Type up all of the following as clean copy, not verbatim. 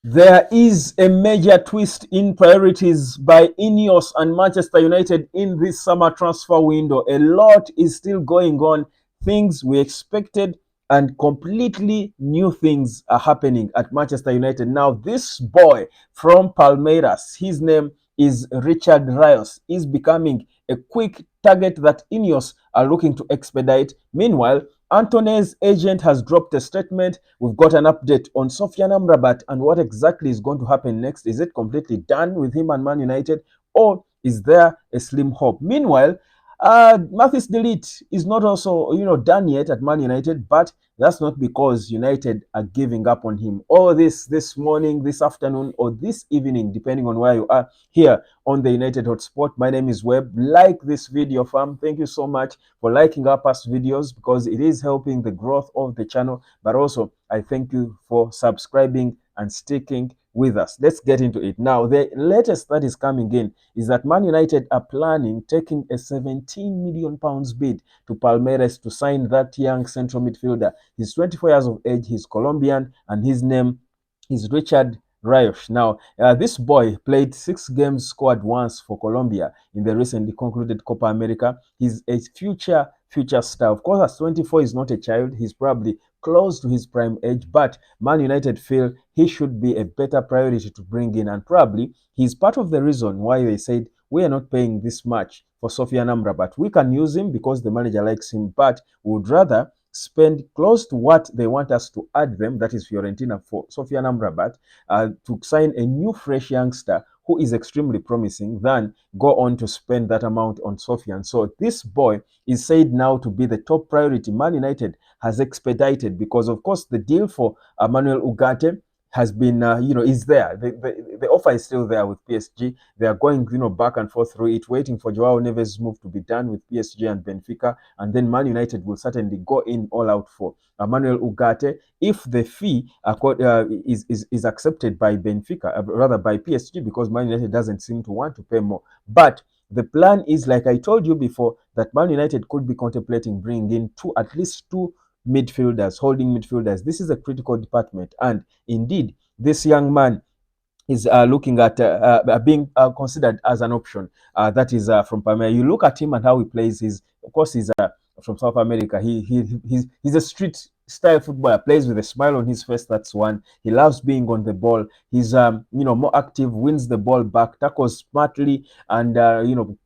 There is a major twist in priorities by Ineos and Manchester United in this summer transfer window. A lot is still going on. Things we expected and completely new things are happening at Manchester United. Now, this boy from Palmeiras, his name is Richard Rios, is becoming a quick target that Ineos are looking to expedite. Meanwhile, Antony's agent has dropped a statement. We've got an update on Sofian Amrabat and what exactly is going to happen next. Is it completely done with him and Man United, or is there a slim hope? Meanwhile, Mathis Ligt is not also done yet at Man United, but that's not because United are giving up on him. Or this morning, this afternoon, or this evening, depending on where you are here on the United Hotspot. My name is Webb. Like this video, fam. Thank you so much for liking our past videos because it is helping the growth of the channel. But also, I thank you for subscribing and sticking with us. Let's get into it. Now, the latest that is coming in is that Man United are planning taking a £17 million bid to Palmeiras to sign that young central midfielder. He's 24 years of age, he's Colombian, and his name is Richard Rios. Now, this boy played 6 games, scored once for Colombia in the recently concluded Copa America. He's a future star. Of course, at 24, he's not a child. He's probably close to his prime age, but Man United feel he should be a better priority to bring in, and probably he's part of the reason why they said we are not paying this much for Sofian Amrabat. We can use him because the manager likes him, but we would rather spend close to what they want us to add them, that is Fiorentina, for Sofian Amrabat, to sign a new fresh youngster who is extremely promising, than go on to spend that amount on Sofian. So this boy is said now to be the top priority Man United has expedited, because of course the deal for Manuel Ugarte has been, is there. The offer is still there with PSG. They are going, back and forth through it, waiting for Joao Neves' move to be done with PSG and Benfica, and then Man United will certainly go in all out for Manuel Ugarte if the fee is accepted by Benfica, rather by PSG, because Man United doesn't seem to want to pay more. But the plan is, like I told you before, that Man United could be contemplating bringing in at least two midfielders, holding midfielders. This is a critical department, and indeed, this young man is looking at being considered as an option. That is from Palmeiras. You look at him and how he plays. Of course, he's from South America. He's a street style footballer. Plays with a smile on his face. That's one. He loves being on the ball. He's more active. Wins the ball back. Tackles smartly, and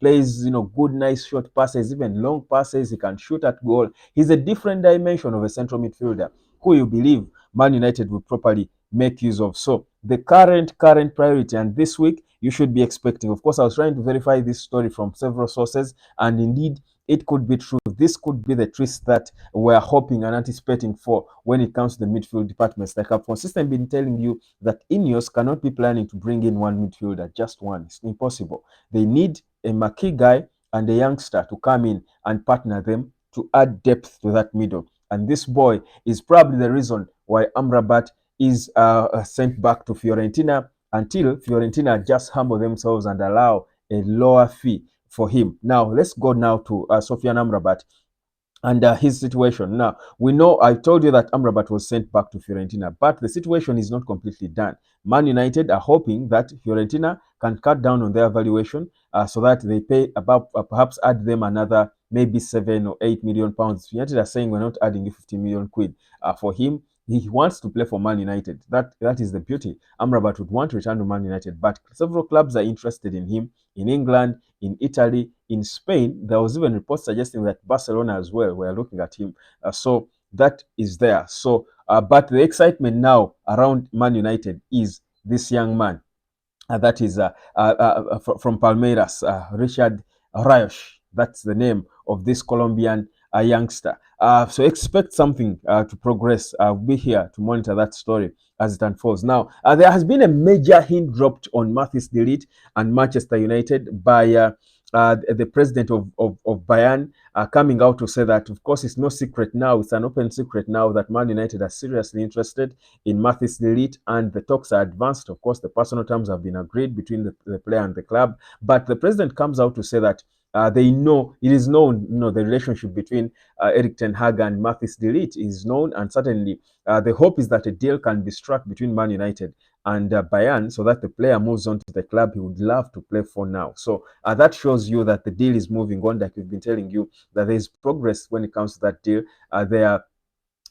plays good, nice short passes, even long passes. He can shoot at goal. He's a different dimension of a central midfielder who you believe Man United will properly make use of. So the current priority, and this week you should be expecting. Of course, I was trying to verify this story from several sources, and indeed it could be true. This could be the twist that we're hoping and anticipating for when it comes to the midfield departments. Like I've consistently been telling you that Ineos cannot be planning to bring in one midfielder, just one. It's impossible. They need a marquee guy and a youngster to come in and partner them to add depth to that middle. And this boy is probably the reason why Amrabat is sent back to Fiorentina until Fiorentina just humble themselves and allow a lower fee for him. Now, let's go now to Sofian Amrabat and his situation. Now, we know I told you that Amrabat was sent back to Fiorentina, but the situation is not completely done. Man United are hoping that Fiorentina can cut down on their valuation so that they pay about perhaps add them another maybe 7 or 8 million pounds. United are saying we're not adding you 50 million quid for him. He wants to play for Man United. That is the beauty. Amrabat would want to return to Man United, but several clubs are interested in him in England, in Italy, in Spain. There was even reports suggesting that Barcelona as well were looking at him. So that is there. So, but the excitement now around Man United is this young man. That is from Palmeiras, Richard Rios. That's the name of this Colombian youngster. So expect something to progress. I'll be here to monitor that story as it unfolds. Now, there has been a major hint dropped on Mathis de Ligt and Manchester United by the president of Bayern coming out to say that, of course, it's no secret now, it's an open secret now that Man United are seriously interested in Mathis de Ligt, and the talks are advanced. Of course, the personal terms have been agreed between the player and the club, but the president comes out to say that They know, it is known, the relationship between Erik ten Hag and Mathis de Ligt is known, and certainly the hope is that a deal can be struck between Man United and Bayern so that the player moves on to the club he would love to play for now. So that shows you that the deal is moving on, like we've been telling you, that there is progress when it comes to that deal. There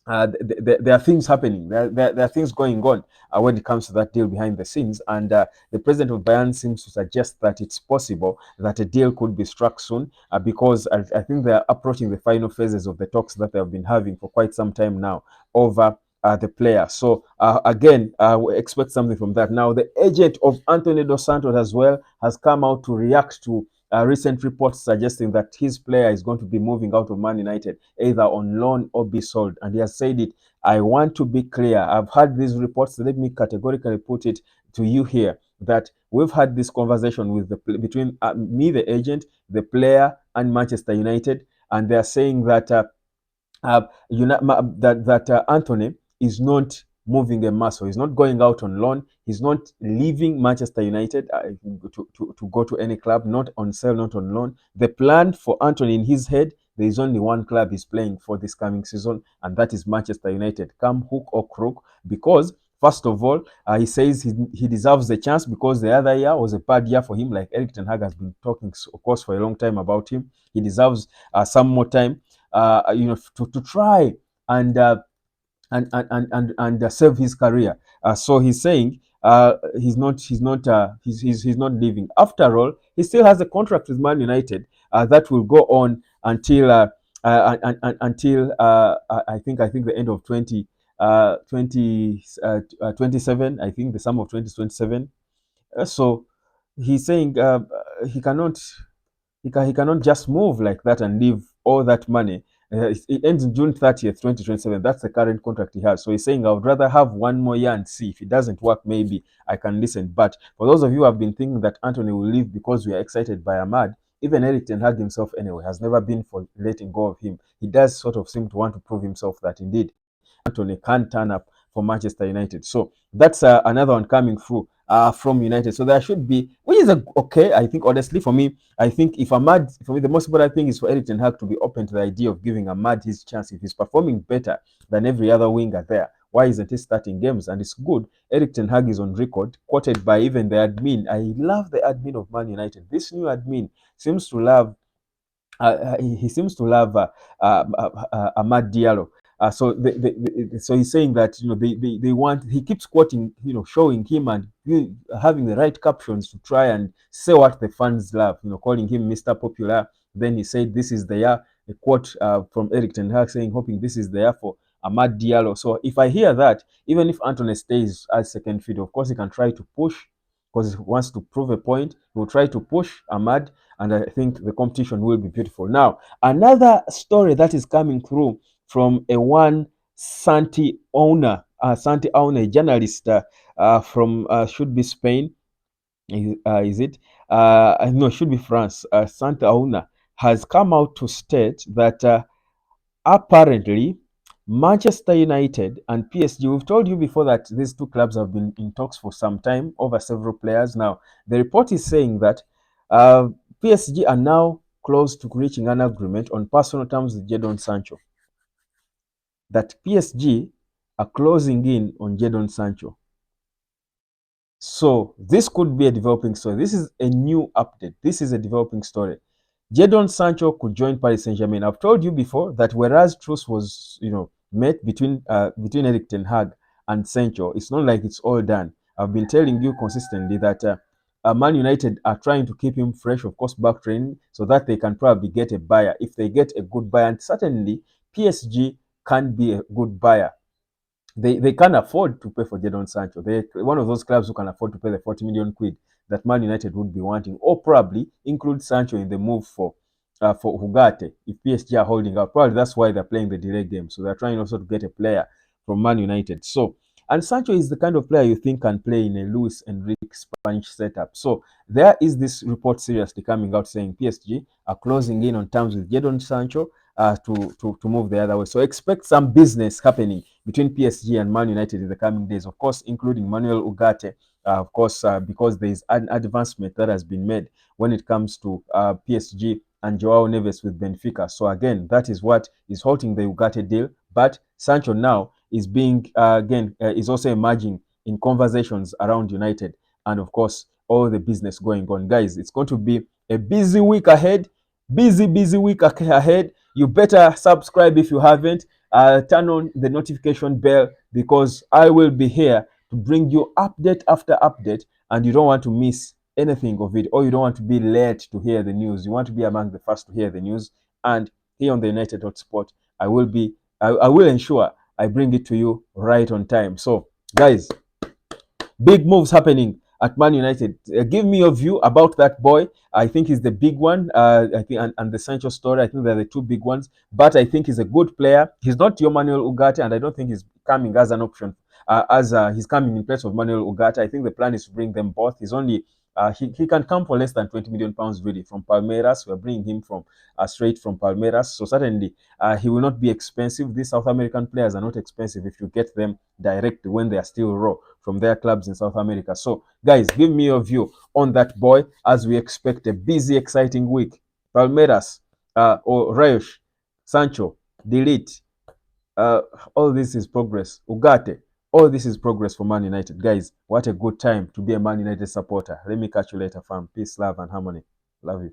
are things happening. There are things going on when it comes to that deal behind the scenes. And the president of Bayern seems to suggest that it's possible that a deal could be struck soon because I think they're approaching the final phases of the talks that they have been having for quite some time now over the player. So again, we expect something from that. Now, the agent of Antony dos Santos as well has come out to react to recent reports suggesting that his player is going to be moving out of Man United, either on loan or be sold. And he has said it. I want to be clear. I've heard these reports. Let me categorically put it to you here that we've had this conversation with between me, the agent, the player, and Manchester United, and they are saying that Antony is not moving a muscle. He's not going out on loan. He's not leaving Manchester United to go to any club, not on sale, not on loan. The plan for Antony in his head, there is only one club he's playing for this coming season, and that is Manchester United. Come hook or crook, because first of all, he says he deserves the chance because the other year was a bad year for him, like Erik ten Hag has been talking, of course, for a long time about him. He deserves some more time, to try and save his career. So he's saying he's not leaving. After all, he still has a contract with Man United that will go on until I think the end of 27. I think the summer of 2027. So he's saying he cannot he cannot just move like that and leave all that money. It ends in June 30th, 2027. That's the current contract he has. So he's saying, I would rather have one more year and see. If it doesn't work, maybe I can listen. But for those of you who have been thinking that Antony will leave because we are excited by Ahmad, even Erik ten Hag himself, anyway, has never been for letting go of him. He does sort of seem to want to prove himself that indeed Antony can turn up for Manchester United. So that's another one coming through from United. So there should be, which is okay. I think honestly for me, I think if Ahmad, for me, the most important thing is for Erik ten Hag to be open to the idea of giving Ahmad his chance. If he's performing better than every other winger there, why isn't he starting games? And it's good. Erik ten Hag is on record, quoted by even the admin. I love the admin of Man United. This new admin seems to love he seems to love Amad Diallo. So he's saying that they want, he keeps quoting, showing him and having the right captions to try and say what the fans love, calling him Mr. Popular. Then he said this is the year, a quote from Erik ten Hag saying, hoping this is the year for Amad Diallo. So if I hear that, even if Antony stays as second fiddle, of course he can try to push because he wants to prove a point. He will try to push Ahmad, and I think the competition will be beautiful. Now, another story that is coming through from a one Santi owner, a journalist from should be Spain, is it? No, should be France. Santi owner has come out to state that apparently Manchester United and PSG, we've told you before that these two clubs have been in talks for some time over several players. Now, the report is saying that uh, PSG are now close to reaching an agreement on personal terms with Jadon Sancho. That PSG are closing in on Jadon Sancho. So this could be a developing story. This is a new update. This is a developing story. Jadon Sancho could join Paris Saint-Germain. I've told you before that whereas truce was, met between Erik ten Hag and Sancho, it's not like it's all done. I've been telling you consistently that Man United are trying to keep him fresh, of course, back training, so that they can probably get a buyer. If they get a good buyer, and certainly PSG can be a good buyer. They can afford to pay for Jadon Sancho. They're one of those clubs who can afford to pay the 40 million quid that Man United would be wanting, or probably include Sancho in the move for Ugarte if PSG are holding out. Probably that's why they're playing the delay game. So they're trying also to get a player from Man United. So, and Sancho is the kind of player you think can play in a Luis Enrique Spanish setup. So there is this report seriously coming out saying PSG are closing in on terms with Jadon Sancho to move the other way. So expect some business happening between PSG and Man United in the coming days, of course, including Manuel Ugarte, of course, because there is an advancement that has been made when it comes to PSG and Joao Neves with Benfica. So again, that is what is halting the Ugarte deal. But Sancho now is being is also emerging in conversations around United, and of course all the business going on. Guys, it's going to be a busy week ahead. Busy week ahead. You better subscribe if you haven't. Turn on the notification bell because I will be here to bring you update after update, and you don't want to miss anything of it, or you don't want to be late to hear the news. You want to be among the first to hear the news. And here on the United Hotspot, I will ensure I bring it to you right on time. So, guys, big moves happening at Man United. Give me your view about that boy. I think he's the big one. I think, and the Sancho story. I think they're the two big ones. But I think he's a good player. He's not your Manuel Ugarte, and I don't think he's coming as an option. He's coming in place of Manuel Ugarte. I think the plan is to bring them both. He's only he can come for less than 20 million pounds really from Palmeiras. We're bringing him from straight from Palmeiras. So certainly he will not be expensive. These South American players are not expensive if you get them direct when they are still raw from their clubs in South America. So, guys, give me your view on that boy as we expect a busy, exciting week. Palmeiras, or Rios, Sancho, Ligt, uh, all this is progress. Ugarte, all this is progress for Man United. Guys, what a good time to be a Man United supporter. Let me catch you later, fam. Peace, love, and harmony. Love you.